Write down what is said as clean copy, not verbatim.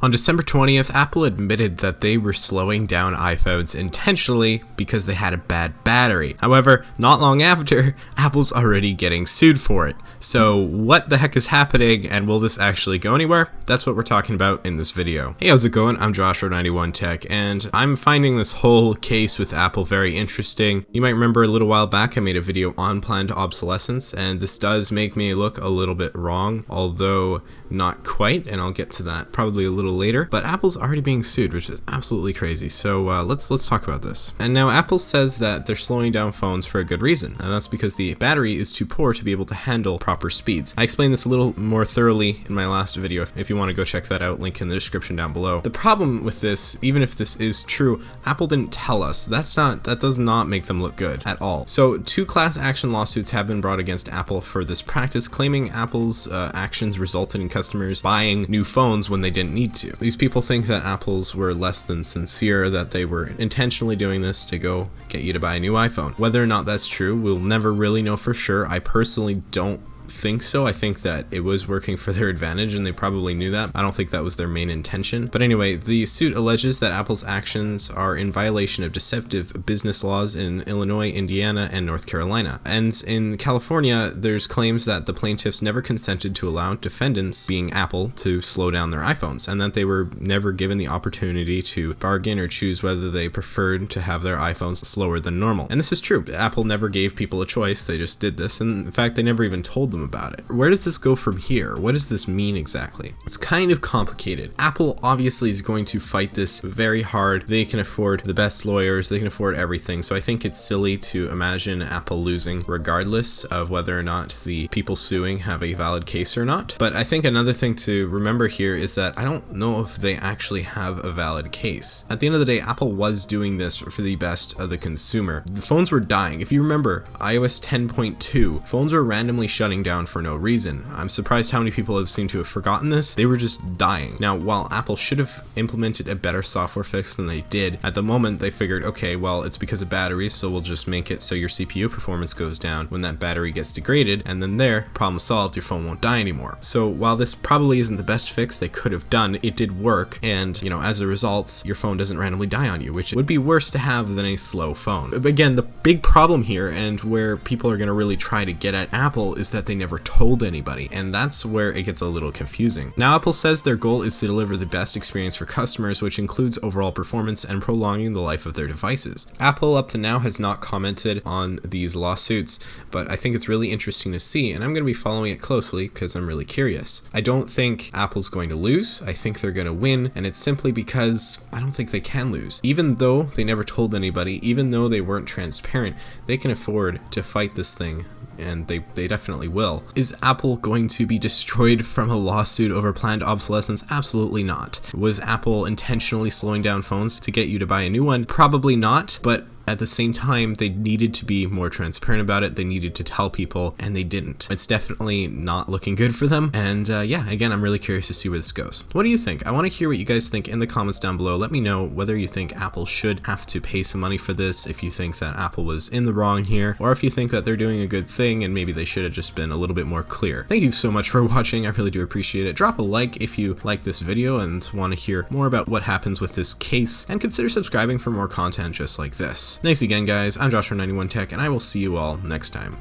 On December 20th, Apple admitted that they were slowing down iPhones intentionally because they had a bad battery. However, not long after, Apple's already getting sued for it. So what the heck is happening, and will this actually go anywhere? That's what we're talking about in this video. Hey, how's it going? I'm Joshua91Tech, and I'm finding this whole case with Apple very interesting. You might remember a little while back I made a video on planned obsolescence, and this does make me look a little bit wrong, although not quite, and I'll get to that probably a little later. But Apple's already being sued, which is absolutely crazy. So let's talk about this. And now Apple says that they're slowing down phones for a good reason, and that's because the battery is too poor to be able to handle proper speeds. I explained this a little more thoroughly in my last video. If you want to go check that out, link in the description down below. The problem with this, even if this is true, Apple didn't tell us. That does not make them look good at all. So 2 class action lawsuits have been brought against Apple for this practice, claiming Apple's actions resulted in customers buying new phones when they didn't need to. These people think that Apple's were less than sincere, that they were intentionally doing this to go get you to buy a new iPhone. Whether or not that's true, we'll never really know for sure. I personally don't think so. I think that it was working for their advantage, and they probably knew that. I don't think that was their main intention. But anyway, the suit alleges that Apple's actions are in violation of deceptive business laws in Illinois, Indiana, and North Carolina. And in California, there's claims that the plaintiffs never consented to allow defendants, being Apple, to slow down their iPhones, and that they were never given the opportunity to bargain or choose whether they preferred to have their iPhones slower than normal. And this is true. Apple never gave people a choice. They just did this, and in fact, they never even told them about it. Where does this go from here? What does this mean exactly? It's kind of complicated. Apple obviously is going to fight this very hard. They can afford the best lawyers, they can afford everything, so I think it's silly to imagine Apple losing regardless of whether or not the people suing have a valid case or not. But I think another thing to remember here is that I don't know if they actually have a valid case. At the end of the day, Apple was doing this for the best of the consumer. The phones were dying. If you remember, iOS 10.2, phones were randomly shutting down for no reason. I'm surprised how many people seem to have forgotten this. They were just dying. Now, while Apple should have implemented a better software fix than they did, at the moment they figured, okay, well, it's because of batteries, so we'll just make it so your CPU performance goes down when that battery gets degraded, and then there, problem solved, your phone won't die anymore. So while this probably isn't the best fix they could have done, it did work, and as a result, your phone doesn't randomly die on you, which would be worse to have than a slow phone. But again, the big problem here, and where people are going to really try to get at Apple, is that they never told anybody, and that's where it gets a little confusing. Now, Apple says their goal is to deliver the best experience for customers, which includes overall performance and prolonging the life of their devices. Apple up to now has not commented on these lawsuits, but I think it's really interesting to see, and I'm going to be following it closely because I'm really curious. I don't think Apple's going to lose. I think they're going to win, and it's simply because I don't think they can lose. Even though they never told anybody, even though they weren't transparent, they can afford to fight this thing, and they definitely will. Is Apple going to be destroyed from a lawsuit over planned obsolescence? Absolutely not. Was Apple intentionally slowing down phones to get you to buy a new one? Probably not, but at the same time, they needed to be more transparent about it. They needed to tell people, and they didn't. It's definitely not looking good for them. And yeah, again, I'm really curious to see where this goes. What do you think? I want to hear what you guys think in the comments down below. Let me know whether you think Apple should have to pay some money for this, if you think that Apple was in the wrong here, or if you think that they're doing a good thing and maybe they should have just been a little bit more clear. Thank you so much for watching. I really do appreciate it. Drop a like if you like this video and want to hear more about what happens with this case, and consider subscribing for more content just like this. Thanks again, guys. I'm Joshua91Tech, and I will see you all next time.